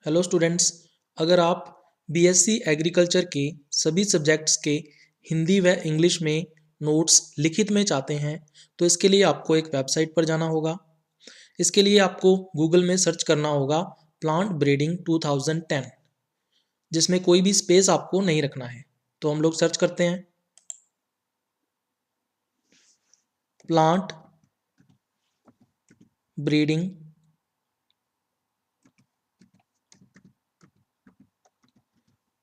Hello students. अगर आप BSc agriculture के सभी सब्जेक्ट्स के हिंदी व इंग्लिश में नोट्स लिखित में चाहते हैं तो इसके लिए आपको एक वेबसाइट पर जाना होगा। इसके लिए आपको गूगल में सर्च करना होगा प्लांट ब्रीडिंग 2010, जिसमें कोई भी स्पेस आपको नहीं रखना है। तो हम लोग सर्च करते हैं प्लांट ब्रीडिंग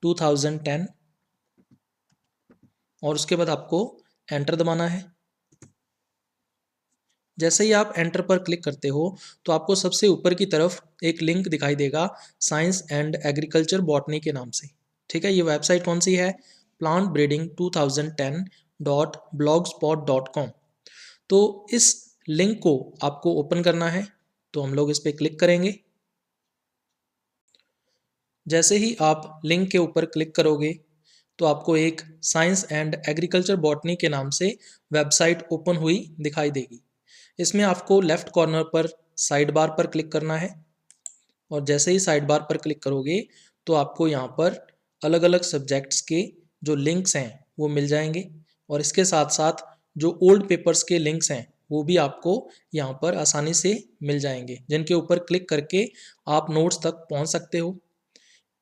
2010 और उसके बाद आपको एंटर दबाना है। जैसे ही आप एंटर पर क्लिक करते हो तो आपको सबसे ऊपर की तरफ एक लिंक दिखाई देगा साइंस एंड एग्रीकल्चर बॉटनी के नाम से। ठीक है, ये वेबसाइट कौन सी है? Plant breeding 2010.blogspot.com। तो इस लिंक को आपको ओपन करना है, तो हम लोग इस पर क्लिक करेंगे। जैसे ही आप लिंक के ऊपर क्लिक करोगे तो आपको एक साइंस एंड एग्रीकल्चर बॉटनी के नाम से वेबसाइट ओपन हुई दिखाई देगी। इसमें आपको लेफ्ट कॉर्नर पर साइड बार पर क्लिक करना है और जैसे ही साइड बार पर क्लिक करोगे तो आपको यहाँ पर अलग अलग सब्जेक्ट्स के जो लिंक्स हैं वो मिल जाएंगे और इसके साथ साथ जो ओल्ड पेपर्स के लिंक्स हैं वो भी आपको यहाँ पर आसानी से मिल जाएंगे, जिनके ऊपर क्लिक करके आप नोट्स तक पहुँच सकते हो।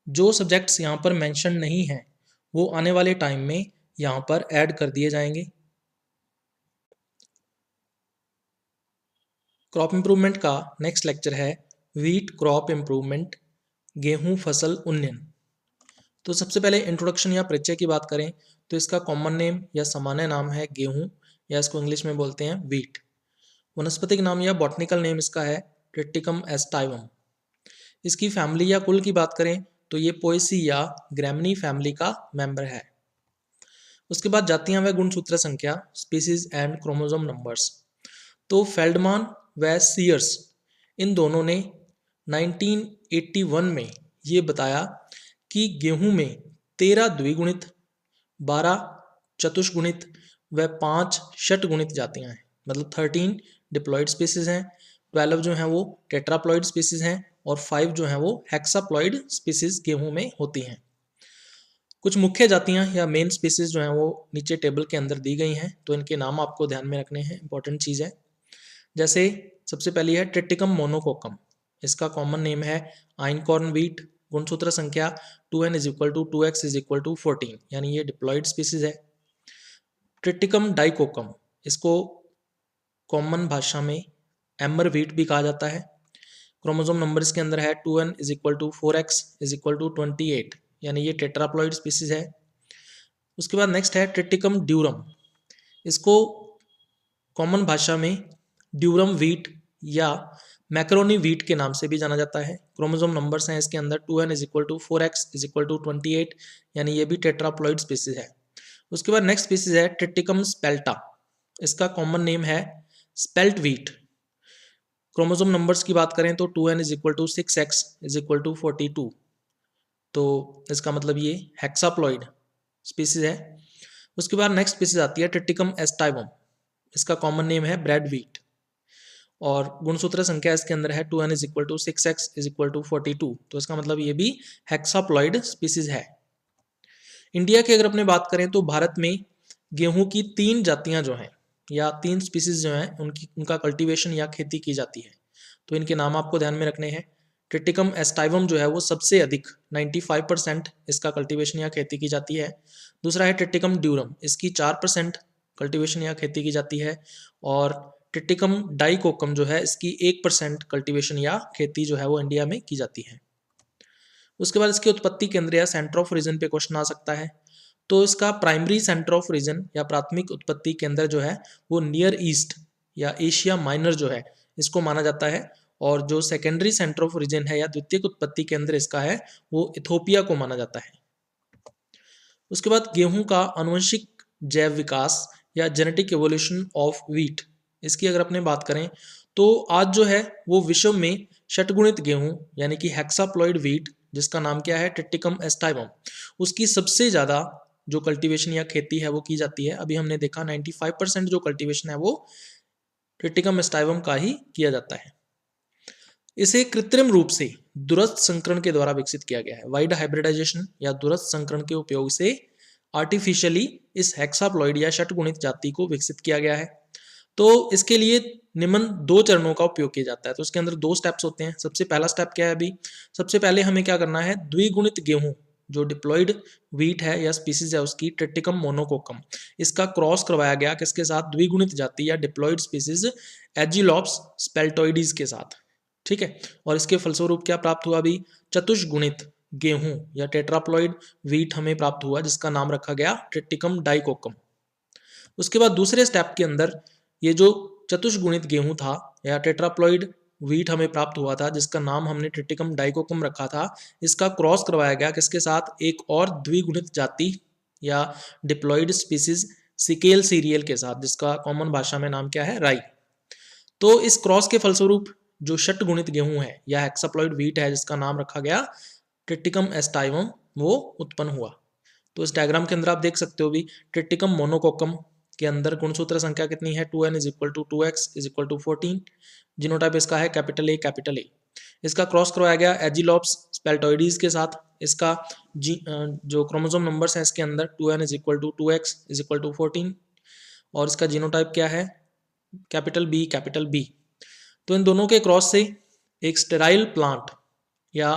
जो सब्जेक्ट्स यहाँ पर मेंशन नहीं हैं वो आने वाले टाइम में यहाँ पर ऐड कर दिए जाएंगे। क्रॉप इम्प्रूवमेंट का नेक्स्ट लेक्चर है वीट क्रॉप इम्प्रूवमेंट, गेहूं फसल उन्नयन। तो सबसे पहले इंट्रोडक्शन या परिचय की बात करें तो इसका कॉमन नेम या सामान्य नाम है गेहूं, या इसको इंग्लिश में बोलते हैं वीट। वनस्पतिक नाम या बॉटनिकल नेम इसका है ट्रिटिकम एस्टाइवम। इसकी फैमिली या कुल की बात करें तो ये पोएसी या ग्रैमनी फैमिली का मेंबर है। उसके बाद जातियां व गुणसूत्र संख्या, स्पीसीज एंड क्रोमोसोम नंबर्स। तो फेल्डमान व सीयर्स इन दोनों ने 1981 में ये बताया कि गेहूं में 13 द्विगुणित, 12 चतुष्गुणित व 5 षटगुणित जातियां हैं। मतलब 13 डिप्लॉइड स्पीसीज हैं, 12 जो हैं वो टेट्राप्लॉइड स्पीसीज हैं और 5 जो हैं वो हेक्साप्लॉइड स्पीसीज गेहूं में होती हैं। कुछ मुख्य जातियां या मेन स्पीसीज जो हैं वो नीचे टेबल के अंदर दी गई हैं, तो इनके नाम आपको ध्यान में रखने हैं, इंपॉर्टेंट चीज़ है। जैसे सबसे पहली है ट्रिटिकम मोनोकोकम। इसका कॉमन नेम है आइनकॉर्न वीट। गुणसूत्र संख्या 2n is equal to 2x is equal to 14, यानी ये डिप्लॉइड स्पीसीज है। ट्रिटिकम डाइकोकम, इसको कॉमन भाषा में एमर वीट भी कहा जाता है। क्रोमोसोम नंबर इसके अंदर है 2n is equal to 4x is equal to 28, यानी ये टेट्राप्लॉइड स्पीसीज है। उसके बाद नेक्स्ट है ट्रिटिकम ड्यूरम। इसको कॉमन भाषा में ड्यूरम वीट या मैक्रोनी वीट के नाम से भी जाना जाता है। क्रोमोसोम नंबर्स हैं इसके अंदर 2n is equal to 4x is equal to 28, यानी ये भी टेट्राप्लॉइड स्पीसीज है। उसके बाद नेक्स्ट स्पीसीज है ट्रिटिकम स्पेल्टा। इसका कॉमन नेम है स्पेल्ट वीट। क्रोमोसोम नंबर्स की बात करें तो 2n is equal to 6x is equal to 42, तो इसका मतलब ये हेक्साप्लॉइड स्पीसीज है। उसके बाद नेक्स्ट स्पीसीज आती है ट्रिटिकम एस्टाइवम। इसका कॉमन नेम है ब्रेड वीट और गुणसूत्र संख्या इसके अंदर है 2n is equal to 6x is equal to 42, तो इसका मतलब ये भी हेक्साप्लॉइड स्पीसीज है। इंडिया की अगर अपने बात करें तो भारत में गेहूं की 3 जातियां जो हैं या 3 स्पीसीज जो हैं उनका कल्टीवेशन या खेती की जाती है, तो इनके नाम आपको ध्यान में रखने हैं। ट्रिटिकम एस्टाइवम जो है वो सबसे अधिक 95% इसका कल्टीवेशन या खेती की जाती है। दूसरा है ट्रिटिकम ड्यूरम, इसकी 4% कल्टीवेशन या खेती की जाती है। और ट्रिटिकम डाइकोकम जो है इसकी 1% कल्टीवेशन या खेती जो है वो इंडिया में की जाती है। उसके बाद इसके उत्पत्ति केंद्र या सेंटर ऑफ रीजन पे क्वेश्चन आ सकता है। तो इसका प्राइमरी सेंटर ऑफ रीजन या प्राथमिक उत्पत्ति केंद्र जो है वो नियर ईस्ट या एशिया माइनर जो है इसको माना जाता है, और जो सेकेंडरी सेंटर ऑफ रीजन है या द्वितीयक उत्पत्ति केंद्र इसका है वो इथोपिया को माना जाता है। उसके बाद गेहूं का आनुवंशिक जैव विकास या जेनेटिक एवोल्यूशन ऑफ वीट, इसकी अगर अपने बात करें तो आज जो है वो विश्व में षटगुणित गेहूं यानी कि हेक्साप्लॉइड वीट, जिसका नाम क्या है ट्रिटिकम एस्टाइवम, उसकी सबसे ज़्यादा जो कल्टीवेशन या खेती है वो की जाती है। अभी हमने देखा 95% जो कल्टीवेशन है वो ट्रिटिकम एस्टाइवम का ही किया जाता है। इसे कृत्रिम रूप से दूरस्थ संकरण के द्वारा विकसित किया गया है। वाइड हाइब्रिडाइजेशन या दूरस्थ संकरण के उपयोग से आर्टिफिशियली इस हेक्साप्लॉइड या षटगुणित जाति को विकसित किया गया है। तो इसके लिए निम्न 2 चरणों का उपयोग किया जाता है। तो इसके अंदर 2 स्टेप्स होते हैं। सबसे पहला स्टेप क्या है अभी? सबसे पहले हमें क्या करना है, द्विगुणित गेहूं जो डिप्लॉइड व्हीट है या स्पीसीज है उसकी ट्रिटिकम मोनोकोकम, इसका क्रॉस करवाया गया किसके साथ? द्विगुणित जाति या डिप्लॉइड स्पीसीज एजिलॉप्स स्पेल्टोइडीज के साथ। ठीक है, और इसके फलस्वरूप क्या प्राप्त हुआ अभी? चतुष्गुणित गेहूं या टेट्राप्लॉइड व्हीट हमें प्राप्त हुआ जिसका नाम रखा गया ट्रिटिकम डाइकोकम। उसके बाद दूसरे स्टेप के अंदर ये जो चतुष्गुणित गेहूं था या टेट्राप्लॉइड व्हीट हमें प्राप्त हुआ था जिसका नाम हमने ट्रिटिकम डाइकोकम रखा था, इसका क्रॉस करवाया गया किसके साथ? एक और द्विगुणित जाति या डिप्लॉइड स्पीसीज सिकेल सीरियल के साथ, जिसका कॉमन भाषा में नाम क्या है? राई। तो इस क्रॉस के फलस्वरूप जो षटगुणित गेहूं है या हेक्साप्लॉइड व्हीट है जिसका नाम रखा गया ट्रिटिकम एस्टाइवम, वो उत्पन्न हुआ। तो इस डायग्राम के अंदर आप देख सकते हो भी ट्रिटिकम मोनोकोकम के अंदर गुणसूत्र संख्या कितनी है? 2n is equal to 2x is equal to 14। Genotype इसका है कैपिटल ए कैपिटल ए। इसका क्रॉस करवाया गया एजिलॉप्स स्पेल्टोइडीज के साथ। इसका जो क्रोमोसोम नंबर्स है इसके अंदर 2n is equal to 2x is equal to 14, और इसका जीनोटाइप क्या है? Capital B capital B. तो इन दोनों के क्रॉस से एक स्टेराइल प्लांट या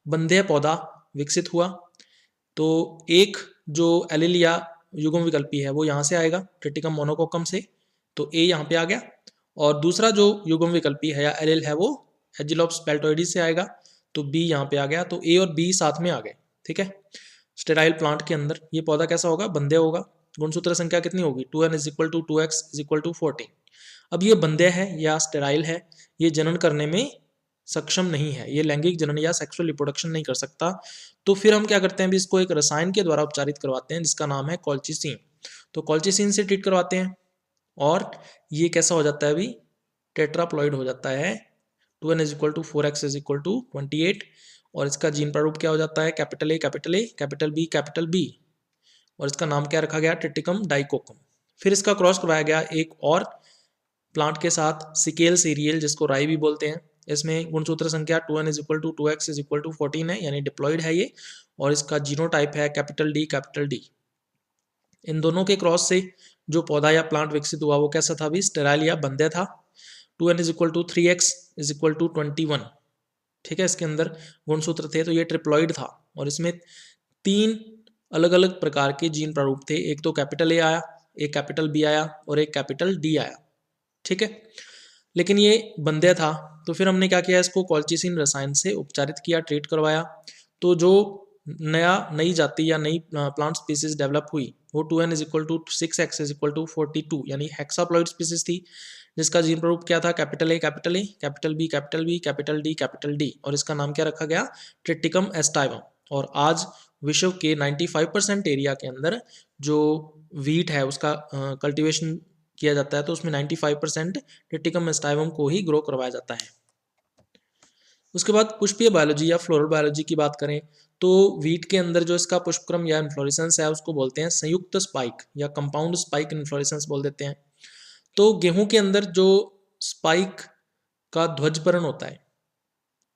बंध्य पौधा विकसित हुआ। तो एक जो एलिल या युग्म विकल्पी है वो यहाँ से आएगा ट्रिटिकम मोनोकोकम से, तो ए यहाँ पे आ गया, और दूसरा जो युग्म विकल्पी है या एलिल है वो एजिलोप्स पेल्टोइडिस से आएगा, तो बी यहाँ पे आ गया। तो ए और बी साथ में आ गए। ठीक है, स्टेराइल प्लांट के अंदर ये पौधा कैसा होगा? बंध्य होगा। गुणसूत्र संख्या कितनी होगी? 2n is equal to 2x is equal to 14। अब ये बंध्य है या स्टेराइल है, ये जनन करने में सक्षम नहीं है, ये लैंगिक जनन या सेक्सुअल रिप्रोडक्शन नहीं कर सकता। तो फिर हम क्या करते हैं, भी इसको एक रसायन के द्वारा उपचारित करवाते हैं जिसका नाम है कॉल्चिसिन। तो कॉल्चिसिन से ट्रीट करवाते हैं और ये कैसा हो जाता है? अभी टेट्राप्लॉइड हो जाता है। 2n is equal to 4x is equal to 28, और इसका जीन प्रारूप क्या हो जाता है? Capital A capital A capital B capital B, और इसका नाम क्या रखा गया? Triticum dicoccum. फिर इसका क्रॉस करवाया गया एक और प्लांट के साथ सिकेल सीरियल जिसको राई भी बोलते हैं। इसमें गुणसूत्र संख्या 2n is equal to 2x is equal to 14 है, यानी डिप्लॉइड है ये, और इसका जीनोटाइप है कैपिटल डी कैपिटल डी। इन दोनों के क्रॉस से जो पौधा या प्लांट विकसित हुआ वो कैसा था? भी स्टेराइल या बंध्य था। 2n is equal to 3x is equal to 21। ठीक है, इसके अंदर गुणसूत्र थे, तो ये ट्रिप्लॉइड था और इसमें 3 अलग अलग प्रकार के जीन प्रारूप थे। एक तो कैपिटल ए आया, एक कैपिटल बी आया और एक कैपिटल डी आया। ठीक है, लेकिन ये बंध्य था, तो फिर हमने क्या किया? इसको कॉल्चिसिन रसायन से उपचारित किया, ट्रीट करवाया। तो जो नई जाति या नई प्लांट स्पीसीज डेवलप हुई वो 2n is equal to 6x is equal to 42 यानी हेक्साप्लॉइड स्पीसीज थी, जिसका जीन प्रारूप क्या था? Capital A capital A capital B capital B capital D, और इसका नाम क्या रखा गया? Triticum aestivum. और आज विश्व के 95% एरिया के अंदर जो वीट है उसका कल्टीवेशन किया जाता है, तो उसमें 95% ट्रिटिकम एस्टाइवम को ही ग्रो करवाया जाता है। उसके बाद पुष्पीय बायोलॉजी या फ्लोरल बायोलॉजी की बात करें तो वीट के अंदर जो इसका पुष्पक्रम या इन्फ्लोरेसेंस है उसको बोलते हैं संयुक्त स्पाइक या कंपाउंड स्पाइक इन्फ्लोरेसेंस बोल देते हैं। तो गेहूं के अंदर जो स्पाइक का ध्वजपर्ण होता है,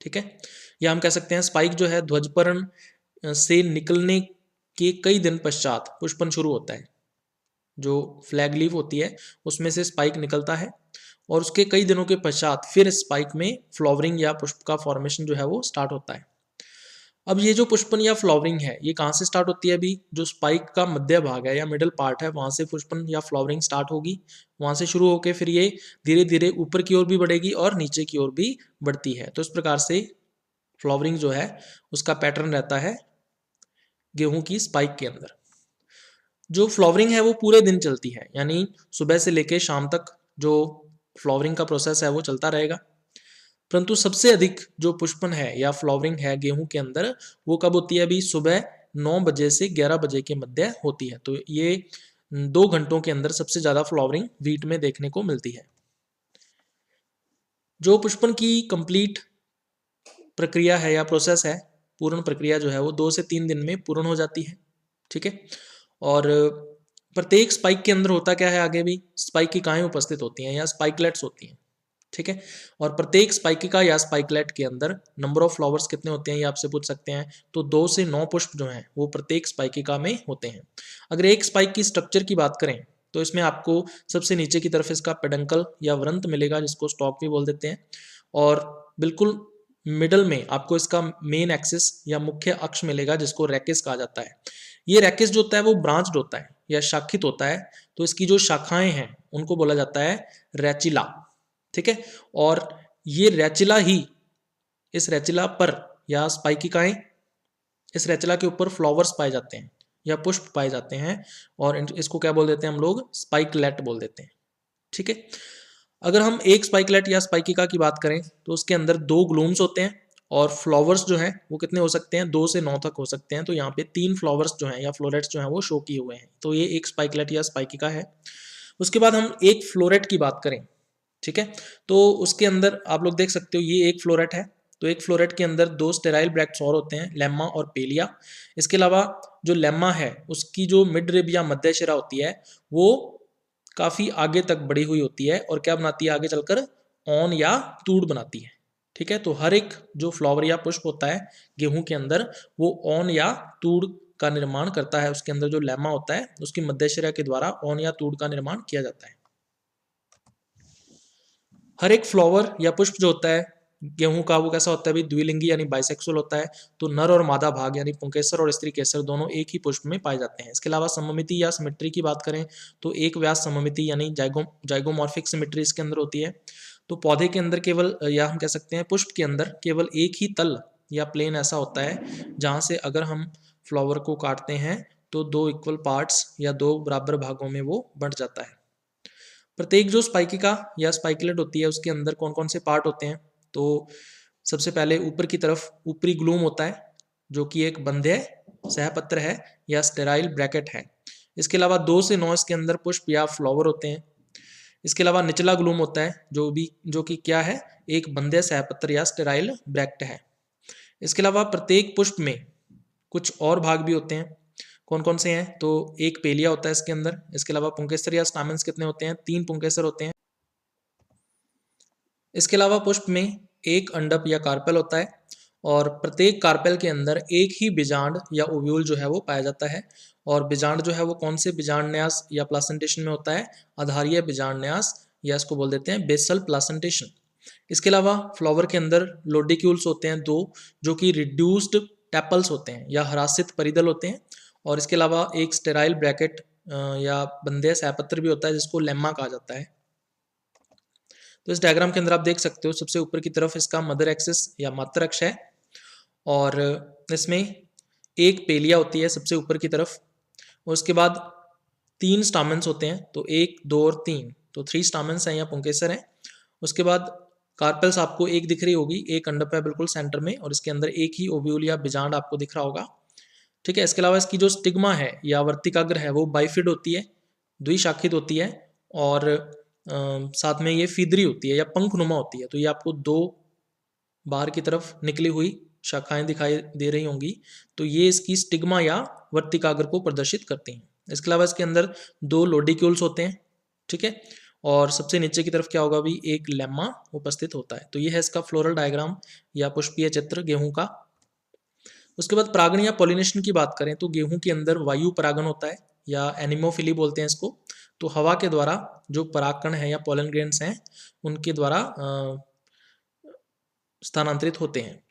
ठीक है, या हम कह सकते हैं स्पाइक जो है ध्वजपर्ण से निकलने के कई दिन पश्चात पुष्पन शुरू होता है। जो फ्लैग लीफ होती है उसमें से स्पाइक निकलता है और उसके कई दिनों के पश्चात फिर स्पाइक में फ्लावरिंग या पुष्प का फॉर्मेशन जो है वो स्टार्ट होता है। अब ये जो पुष्पन या फ्लावरिंग है ये कहाँ से स्टार्ट होती है? अभी जो स्पाइक का मध्य भाग है या मिडल पार्ट है वहां से पुष्पन या फ्लावरिंग स्टार्ट होगी। वहां से शुरू होकर फिर ये धीरे धीरे ऊपर की ओर भी बढ़ेगी और नीचे की ओर भी बढ़ती है। तो इस प्रकार से फ्लावरिंग जो है उसका पैटर्न रहता है गेहूं की स्पाइक के अंदर। जो फ्लावरिंग है वो पूरे दिन चलती है, यानी सुबह से लेकर शाम तक जो फ्लावरिंग का प्रोसेस है वो चलता रहेगा। परंतु सबसे अधिक जो पुष्पन है या फ्लावरिंग है गेहूं के अंदर वो कब होती है? अभी सुबह 9 बजे से 11 बजे के मध्य होती है। तो ये 2 घंटों के अंदर सबसे ज्यादा फ्लावरिंग वीट में देखने को मिलती है। जो पुष्पन की कंप्लीट प्रक्रिया है या प्रोसेस है, पूर्ण प्रक्रिया जो है वो 2 से 3 दिन में पूर्ण हो जाती है। ठीक है, और प्रत्येक स्पाइक के अंदर होता क्या है? आगे भी स्पाइक की इकाएं उपस्थित होती हैं या स्पाइकलेट्स होती हैं। ठीक है। और प्रत्येक स्पाइकिका या स्पाइकलेट के अंदर नंबर ऑफ फ्लावर्स कितने होते हैं ये आपसे पूछ सकते हैं। तो 2 से 9 पुष्प जो हैं वो प्रत्येक स्पाइकिका में होते हैं। अगर एक स्पाइक की स्ट्रक्चर की बात करें तो इसमें आपको सबसे नीचे की तरफ इसका पेडंकल या वृंत मिलेगा, जिसको स्टॉक भी बोल देते हैं, और बिल्कुल मिडल में आपको इसका मेन एक्सिस या मुख्य अक्ष मिलेगा, जिसको रैकिस कहा जाता है। ये रैकिस जो होता है वो ब्रांच्ड होता है या शाखित होता है, तो इसकी जो शाखाएं हैं उनको बोला जाता है रैचिला। ठीक है। और ये रैचिला ही, इस रैचिला पर या स्पाइकिकाएं, इस रैचिला के ऊपर फ्लावर्स पाए जाते हैं या पुष्प पाए जाते हैं, और इसको क्या बोल देते हैं हम लोग, स्पाइकलेट बोल देते हैं। ठीक है। अगर हम एक स्पाइकलेट या स्पाइकिका की बात करें तो उसके अंदर 2 ग्लूम्स होते हैं, और फ्लावर्स जो हैं वो कितने हो सकते हैं, 2 से 9 तक हो सकते हैं। तो यहाँ पे 3 फ्लावर्स जो हैं या फ्लोरेट्स जो हैं वो शो किए हुए हैं। तो ये एक स्पाइकलेट या स्पाइकिका है। उसके बाद हम एक फ्लोरेट की बात करें, ठीक है, तो उसके अंदर आप लोग देख सकते हो ये एक फ्लोरेट है। तो एक फ्लोरेट के अंदर 2 स्टेराइल ब्रैक्ट्स और होते हैं, लेम्मा और पेलिया। इसके अलावा जो लेम्मा है उसकी जो मिड रिब या मध्य शिरा होती है वो काफ़ी आगे तक बढ़ी हुई होती है, और क्या बनाती है आगे चलकर, ऑन या तूड़ बनाती है। ठीक है। तो हर एक जो फ्लावर या पुष्प होता है गेहूं के अंदर वो ऑन या तूड़ का निर्माण करता है। उसके अंदर जो लेम्मा होता है उसकी मध्य शिरा के द्वारा ऑन या तूड़ का निर्माण किया जाता है। हर एक फ्लावर या पुष्प जो होता है गेहूं का वो कैसा होता है भी, द्विलिंगी यानी बाइसेक्सुअल होता है। तो नर और मादा भाग यानी पुंकेसर और स्त्री केसर दोनों एक ही पुष्प में पाए जाते हैं। इसके अलावा सममिति या सिमेट्री की बात करें तो एक व्यास सममिति यानी जाइगोमॉर्फिक सिमेट्री इसके अंदर होती है। तो पौधे के अंदर केवल, या हम कह सकते हैं पुष्प के अंदर केवल एक ही तल या प्लेन ऐसा होता है जहां से अगर हम फ्लावर को काटते हैं तो 2 इक्वल पार्ट्स या 2 बराबर भागों में वो बंट जाता है। प्रत्येक जो स्पाइकिका या स्पाइकलेट होती है उसके अंदर कौन कौन से पार्ट होते हैं, तो सबसे पहले ऊपर की तरफ ऊपरी ग्लूम होता है जो कि एक बंध्य सहपत्र है या स्टेराइल ब्रैकेट है। इसके अलावा 2 से 9 इसके अंदर पुष्प या फ्लावर होते हैं। इसके अलावा निचला ग्लूम होता है जो कि क्या है, एक बंध्य सहपत्र या स्टेराइल ब्रैकेट है। इसके अलावा प्रत्येक पुष्प में कुछ और भाग भी होते हैं। कौन कौन से हैं, तो एक पेलिया होता है इसके अंदर। इसके अलावा पुंकेसर या स्टामेन्स कितने होते हैं, 3 पुंकेसर होते हैं। इसके अलावा पुष्प में एक अंडप या कार्पेल होता है, और प्रत्येक कार्पेल के अंदर एक ही बीजांड या ओव्यूल जो है वो पाया जाता है। और बीजांड जो है वो कौन से बीजांड न्यास या प्लासेंटेशन में होता है, आधारीय बीजांड न्यास, या इसको बोल देते हैं बेसल प्लासेंटेशन। इसके अलावा फ्लावर के अंदर लोडिक्यूल्स होते हैं 2, जो कि रिड्यूस्ड टेपल्स होते हैं या हरासित परिदल होते हैं। और इसके अलावा एक स्टेराइल ब्रैकेट या बंध्य सहपत्र भी होता है जिसको लेम्मा कहा जाता है। तो इस डायग्राम के अंदर आप देख सकते हो सबसे ऊपर की तरफ इसका मदर एक्सिस या मात्र अक्ष है, और इसमें एक पेलिया होती है सबसे ऊपर की तरफ, और उसके बाद 3 स्टामेंस होते हैं, तो 1 2 और 3, तो 3 स्टामेंस हैं या पुंकेसर हैं। उसके बाद कार्पेल्स आपको एक दिख रही होगी, एक अंडप है बिल्कुल सेंटर में, और इसके अंदर एक ही ओव्यूल या बीजांड आपको दिख रहा होगा। ठीक है। इसके अलावा इसकी जो स्टिग्मा है या वर्तिकाग्र है वो बाइफिड होती है, द्विशाखित होती है, और साथ में ये फीदरी होती है या पंखनुमा होती है। तो ये आपको 2 बाहर की तरफ निकली हुई शाखाएं दिखाई दे रही होंगी, तो ये इसकी स्टिग्मा या वर्तिकाग्र को प्रदर्शित करती हैं। इसके अलावा इसके अंदर 2 लोडिक्यूल्स होते हैं। ठीक है। और सबसे नीचे की तरफ क्या होगा भी, एक लेम्मा उपस्थित होता है। तो ये है इसका फ्लोरल डायग्राम या पुष्पीय चित्र गेहूं का। उसके बाद परागण या पॉलिनेशन की बात करें तो गेहूं के अंदर वायु परागण होता है या एनिमोफिली बोलते हैं इसको। तो हवा के द्वारा जो परागकण है या पोलन ग्रेन्स हैं उनके द्वारा स्थानांतरित होते हैं।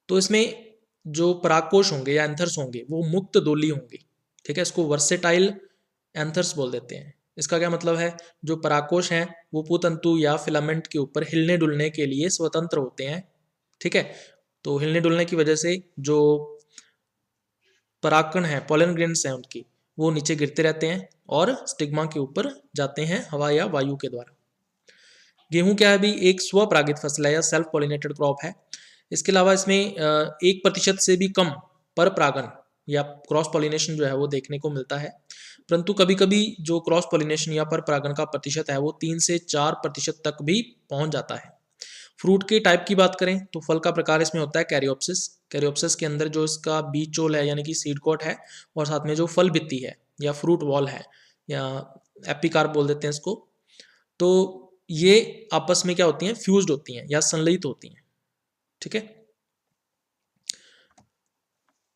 तो इसमें जो परागकोश होंगे या एंथर्स होंगे वो मुक्त दोली होंगे। ठीक है। इसको वर्सेटाइल एंथर्स बोल देते हैं। इसका क्या मतलब है, जो परागकोश हैं वो पुतंतु या फिलामेंट के ऊपर हिलने डुलने के लिए स्वतंत्र होते हैं। ठीक है। तो हिलने डुलने की वजह से जो परागकण है, पोलन ग्रेन्स हैं उनकी, वो नीचे गिरते रहते हैं और स्टिग्मा के ऊपर जाते हैं हवा या वायु के द्वारा। गेहूं क्या है भी, एक स्वपरागित फसल है या सेल्फ पॉलिनेटेड क्रॉप है। इसके अलावा इसमें 1% से भी कम पर परागण या क्रॉस पॉलिनेशन जो है वो देखने को मिलता है, परंतु कभी कभी जो क्रॉस पॉलिनेशन या पर परागण का प्रतिशत है वो 3 से 4% तक भी पहुंच जाता है। फ्रूट के टाइप की बात करें तो फल का प्रकार इसमें होता है कैरियोप्सिस। कैरियोप्सिस के अंदर जो इसका बीज चोल है यानी कि सीड कोट है, और साथ में जो फल भित्ति है या फ्रूट वॉल है या एपिकार्प बोल देते हैं इसको, तो ये आपस में क्या होती हैं, फ्यूज्ड होती हैं या संलयित होती हैं। ठीक है।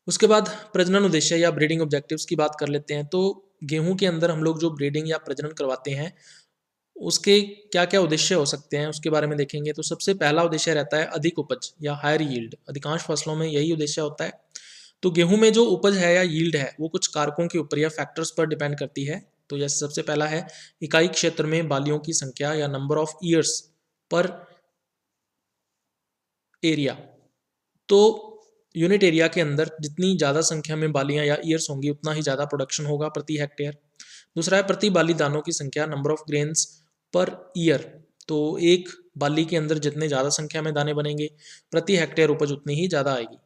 उसके बाद प्रजनन उद्देश्य या ब्रीडिंग ऑब्जेक्टिव्स की बात कर लेते हैं। तो गेहूं के अंदर हम लोग जो ब्रीडिंग या प्रजनन करवाते हैं उसके क्या क्या उद्देश्य हो सकते हैं उसके बारे में देखेंगे। तो सबसे पहला उद्देश्य रहता है अधिक उपज या हायर यील्ड। अधिकांश फसलों में यही उद्देश्य होता है। तो गेहूं में जो उपज है या यील्ड है वो कुछ कारकों के ऊपर या फैक्टर्स पर डिपेंड करती है। तो जैसे सबसे पहला है इकाई क्षेत्र में बालियों की संख्या या नंबर ऑफ ईयर्स पर एरिया। तो यूनिट एरिया के अंदर जितनी ज़्यादा संख्या में बालियां या ईयर्स होंगी उतना ही ज़्यादा प्रोडक्शन होगा प्रति हेक्टेयर। दूसरा है प्रति बाली दानों की संख्या, number of grains per year. तो एक बाली के अंदर जितने ज़्यादा संख्या में दाने बनेंगे प्रति हेक्टेयर उपज उतनी ही ज़्यादा आएगी।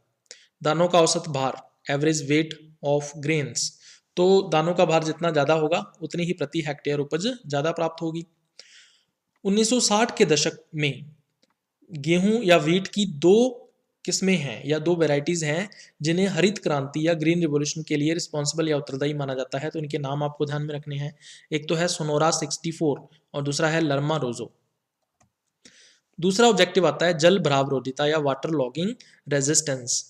दानों का औसत भार, एवरेज वेट ऑफ ग्रेन्स। तो दानों का भार जितना ज़्यादा होगा उतनी ही प्रति हेक्टेयर उपज ज़्यादा प्राप्त होगी। 1960 के दशक में गेहूं या वीट की दो किस्में हैं या दो वेराइटीज़ हैं जिन्हें हरित क्रांति या ग्रीन रिवॉल्यूशन के लिए रिस्पॉन्सिबल या उत्तरदायी माना जाता है। तो इनके नाम आपको ध्यान में रखने हैं। एक तो है सोनोरा 64 और दूसरा है लर्मा रोजो। दूसरा ऑब्जेक्टिव आता है जल भराव रोधिता या वाटर लॉगिंग रेजिस्टेंस।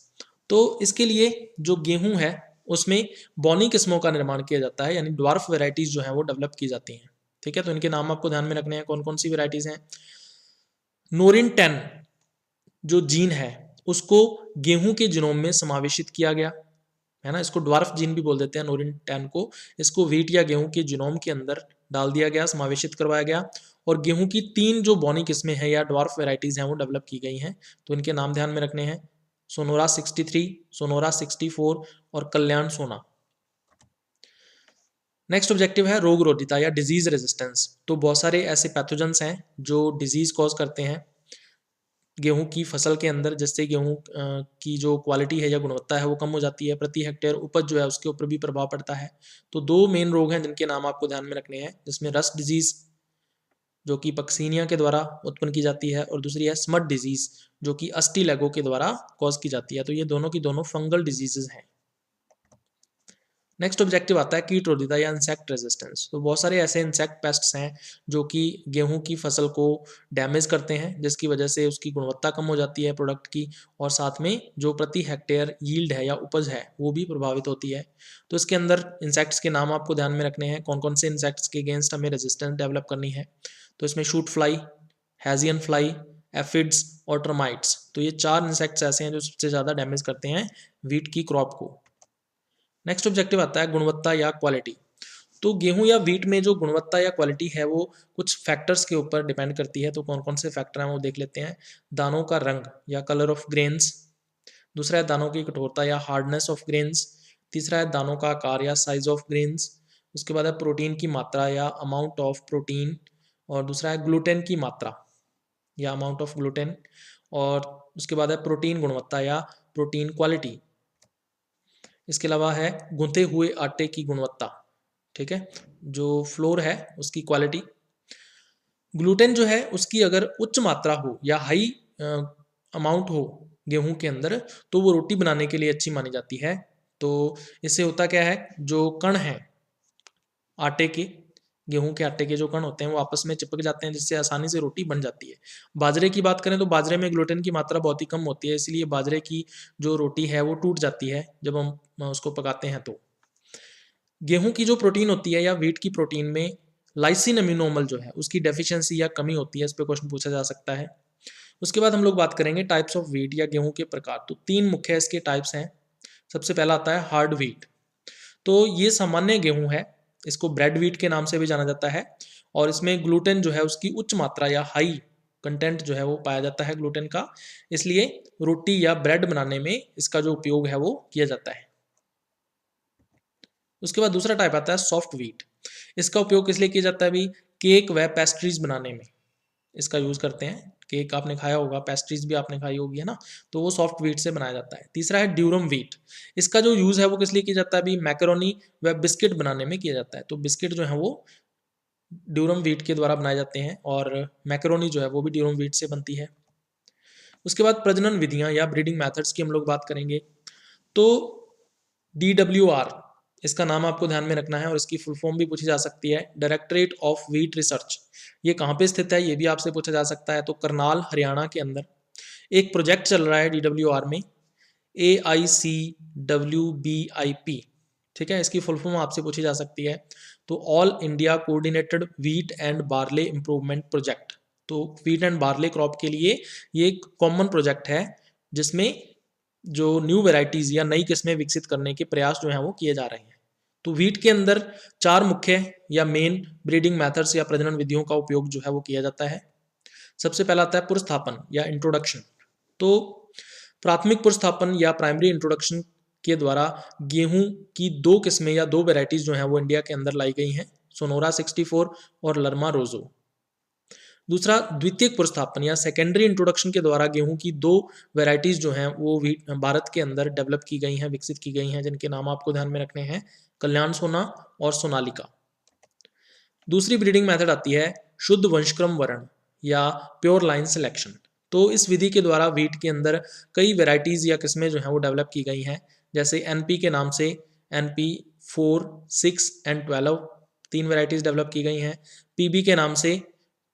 तो इसके लिए जो गेहूं है उसमें बौनी किस्मों का निर्माण किया जाता है, यानी ड्वार्फ वेराइटीज जो है वो डेवलप की जाती हैं। ठीक है। तो इनके नाम आपको ध्यान में रखने हैं। कौन कौन सी वेराइटीज हैं? नोरिन 10 जो जीन है उसको गेहूं के जीनोम में समावेशित किया गया है ना। इसको ड्वार्फ जीन भी बोल देते हैं नोरिन 10 को। इसको वीट या गेहूं के जीनोम के अंदर डाल दिया गया, समावेशित करवाया गया और गेहूं की 3 जो बौनी किस्में हैं या ड्वार्फ वेराइटीज हैं वो डेवलप की गई हैं। तो इनके नाम ध्यान में रखने हैं, सोनोरा 63, सोनोरा 64 और कल्याण सोना। नेक्स्ट ऑब्जेक्टिव है रोग रोधिता या डिजीज रेजिस्टेंस। तो बहुत सारे ऐसे पैथोजेंस हैं जो डिजीज कॉज करते हैं गेहूं की फसल के अंदर, जिससे गेहूं की जो क्वालिटी है या गुणवत्ता है वो कम हो जाती है। प्रति हेक्टेयर उपज जो है उसके ऊपर भी प्रभाव पड़ता है। तो दो मेन रोग हैं जिनके नाम आपको ध्यान में रखने हैं, जिसमें रस्ट डिजीज जो कि पक्सीनिया के द्वारा उत्पन्न की जाती है और दूसरी है स्मट डिजीज जो कि अस्टीलैगो के द्वारा कॉज की जाती है। तो ये दोनों की दोनों फंगल डिजीजेज हैं। नेक्स्ट ऑब्जेक्टिव आता है कीट रोधिता या इंसेक्ट रेजिस्टेंस। तो बहुत सारे ऐसे इंसेक्ट पेस्ट्स हैं जो कि गेहूं की फसल को डैमेज करते हैं, जिसकी वजह से उसकी गुणवत्ता कम हो जाती है प्रोडक्ट की और साथ में जो प्रति हेक्टेयर यील्ड है या उपज है वो भी प्रभावित होती है। तो इसके अंदर इंसेक्ट्स के नाम आपको ध्यान में रखने हैं, कौन कौन से इंसेक्ट्स के अगेंस्ट हमें रेजिस्टेंस डेवलप करनी है। तो इसमें शूट फ्लाई, हैजियन फ्लाई, एफिड्स और टर्माइट्स। तो ये 4 इंसेक्ट्स ऐसे हैं जो सबसे ज़्यादा डैमेज करते हैं वीट की क्रॉप को। नेक्स्ट ऑब्जेक्टिव आता है गुणवत्ता या क्वालिटी। तो गेहूं या वीट में जो गुणवत्ता या क्वालिटी है वो कुछ फैक्टर्स के ऊपर डिपेंड करती है। तो कौन कौन से फैक्टर हैं वो देख लेते हैं। दानों का रंग या कलर ऑफ ग्रेन्स, दूसरा है दानों की कठोरता या हार्डनेस ऑफ ग्रेन्स, तीसरा है दानों का आकार या साइज ऑफ ग्रेन्स, उसके बाद है प्रोटीन की मात्रा या अमाउंट ऑफ प्रोटीन, और दूसरा है ग्लूटेन की मात्रा या अमाउंट ऑफ ग्लूटेन, और उसके बाद है प्रोटीन गुणवत्ता या प्रोटीन क्वालिटी। इसके अलावा है गूंथे हुए आटे की गुणवत्ता। ठीक है, जो फ्लोर है उसकी क्वालिटी। ग्लूटेन जो है उसकी अगर उच्च मात्रा हो या हाई अमाउंट हो गेहूं के अंदर तो वो रोटी बनाने के लिए अच्छी मानी जाती है। तो इससे होता क्या है, जो कण है आटे के, गेहूं के आटे के जो कण होते हैं वो आपस में चिपक जाते हैं, जिससे आसानी से रोटी बन जाती है। बाजरे की बात करें तो बाजरे में ग्लूटेन की मात्रा बहुत ही कम होती है, इसलिए बाजरे की जो रोटी है वो टूट जाती है जब हम उसको पकाते हैं। तो गेहूं की जो प्रोटीन होती है या वीट की प्रोटीन में लाइसिन अम्यूनोमल जो है उसकी डेफिशिएंसी या कमी होती है, इस पर क्वेश्चन पूछा जा सकता है। उसके बाद हम लोग बात करेंगे टाइप्स ऑफ वीट या गेहूं के प्रकार। तो 3 मुख्य इसके टाइप्स हैं। सबसे पहला आता है हार्ड वीट। तो ये सामान्य गेहूं है, इसको ब्रेड वीट के नाम से भी जाना जाता है और इसमें ग्लूटेन जो है उसकी उच्च मात्रा या हाई कंटेंट जो है वो पाया जाता है ग्लूटेन का, इसलिए रोटी या ब्रेड बनाने में इसका जो उपयोग है वो किया जाता है। उसके बाद दूसरा टाइप आता है सॉफ्ट वीट। इसका उपयोग किस लिए किया जाता है भी, केक व पेस्ट्रीज बनाने में इसका यूज करते हैं। केक आपने खाया होगा, पेस्ट्रीज भी आपने खाई होगी, है ना, तो वो सॉफ्ट वीट से बनाया जाता है। तीसरा है ड्यूरम वीट। इसका जो यूज है वो किस लिए किया जाता है भी, मैकरोनी व बिस्किट बनाने में किया जाता है। तो बिस्किट जो है वो ड्यूरम वीट के द्वारा बनाए जाते हैं और मैकरोनी जो है वो भी ड्यूरम वीट से बनती है। उसके बाद प्रजनन विधियां या ब्रीडिंग मेथड्स की हम लोग बात करेंगे। तो DWR इसका नाम आपको ध्यान में रखना है और इसकी फुल फॉर्म भी पूछी जा सकती है, डायरेक्टरेट ऑफ व्हीट रिसर्च। ये कहाँ पे स्थित है ये भी आपसे पूछा जा सकता है। तो करनाल हरियाणा के अंदर एक प्रोजेक्ट चल रहा है DWR में, AICWBIP, ठीक है। इसकी फुल फॉर्म आपसे पूछी जा सकती है। तो all India coordinated wheat and barley improvement project. तो व्हीट एंड बार्ले क्रॉप के लिए ये एक कॉमन प्रोजेक्ट है जिसमें जो न्यू वेराइटीज या नई किस्में विकसित करने के प्रयास जो हैं वो किए जा रहे हैं। तो व्हीट के अंदर 4 मुख्य या मेन ब्रीडिंग मेथड्स या प्रजनन विधियों का उपयोग जो है वो किया जाता है। सबसे पहला आता है पुरस्थापन या इंट्रोडक्शन। तो प्राथमिक पुरस्थापन या प्राइमरी इंट्रोडक्शन के द्वारा गेहूं की 2 किस्में या 2 वेराइटीज जो हैं वो इंडिया के अंदर लाई गई हैं, सोनोरा 64 और लरमा रोजो। दूसरा द्वितीयक पुरस्थापन या सेकेंडरी इंट्रोडक्शन के द्वारा गेहूं की 2 वेराइटीज जो हैं वो भारत के अंदर डेवलप की गई हैं, विकसित की गई हैं, जिनके नाम आपको ध्यान में रखने हैं, कल्याण सोना और सोनालिका। दूसरी ब्रीडिंग मेथड आती है शुद्ध वंशक्रम वर्ण या प्योर लाइन सिलेक्शन। तो इस विधि के द्वारा व्हीट के अंदर कई वेराइटीज या किस्में जो हैं वो डेवलप की गई हैं, जैसे NP के नाम से NP 4, 6 एंड 12 3 वेराइटीज डेवलप की गई हैं। PB के नाम से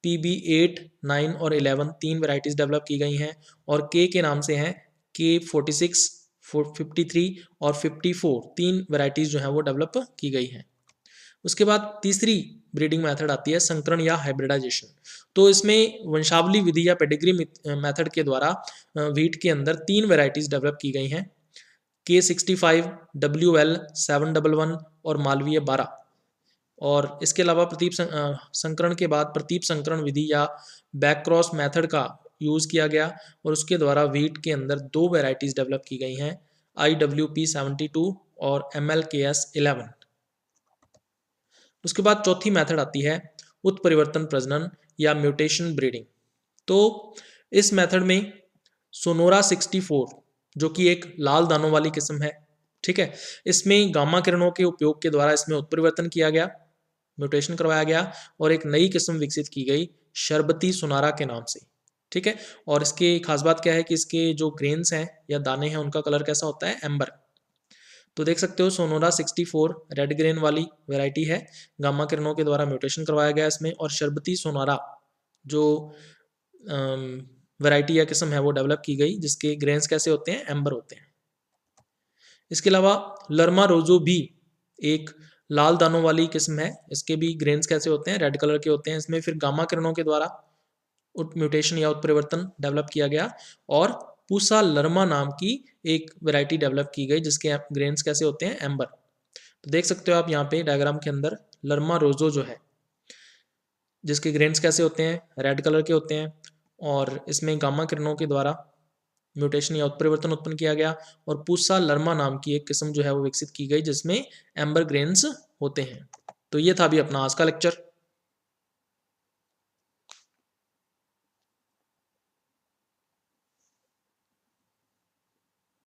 PB 8, 9 और 11 3 वेराइटीज डेवलप की गई हैं। और K के नाम से हैं K 46, 53 और 54 3 वेराइटीज जो हैं वो डेवलप की गई हैं। उसके बाद तीसरी ब्रीडिंग मेथड आती है संकरण या हाइब्रिडाइजेशन। तो इसमें वंशावली विधि या पेडिग्री मेथड के द्वारा व्हीट के अंदर 3 वेराइटीज डेवलप की गई हैं, K65, WL 711 और मालवीय 12। और इसके अलावा प्रतीप संकरण के बाद प्रतीप संकरण विधि या बैक क्रॉस मेथड का यूज़ किया गया और उसके द्वारा व्हीट के अंदर 2 वेराइटीज डेवलप की गई हैं, IWP 72 और MLKS 11। उसके बाद चौथी मेथड आती है उत्परिवर्तन प्रजनन या म्यूटेशन ब्रीडिंग। तो इस मेथड में सोनोरा 64 जो कि एक लाल दानों वाली किस्म है, ठीक है, इसमें गामा किरणों के उपयोग के द्वारा इसमें उत्परिवर्तन किया गया, म्यूटेशन करवाया गया और एक नई किस्म विकसित की गई शरबती सोनारा के नाम से, ठीक है। और इसकी खास बात क्या है कि इसके जो ग्रेन्स हैं या दाने हैं उनका कलर कैसा होता है, एम्बर। तो देख सकते हो सोनोरा 64 रेड ग्रेन वाली वैरायटी है, गामा किरणों के द्वारा म्यूटेशन करवाया गया इसमें, और शरबती सोनारा जो वैरायटी या किस्म है वो डेवलप की गई जिसके ग्रेन्स कैसे होते हैं, एम्बर होते हैं। इसके अलावा लरमा रोजो भी एक लाल दानों वाली किस्म है, इसके भी ग्रेन्स कैसे होते हैं, रेड कलर के होते हैं। इसमें फिर गामा किरणों के द्वारा म्यूटेशन या उत्परिवर्तन डेवलप किया गया और पूसा लरमा नाम की एक वैरायटी डेवलप की गई जिसके ग्रेन्स कैसे होते हैं, एम्बर। तो देख सकते हो आप यहाँ पे डायग्राम के अंदर लरमा रोजो जो है जिसके ग्रेन्स कैसे होते हैं, रेड कलर के होते हैं और इसमें गामा किरणों के द्वारा म्यूटेशन या उत्परिवर्तन उत्पन्न किया गया और पूसा लरमा नाम की एक किस्म जो है वो विकसित की गई जिसमें एम्बर ग्रेन्स होते हैं। तो ये था अभी अपना आज का लेक्चर।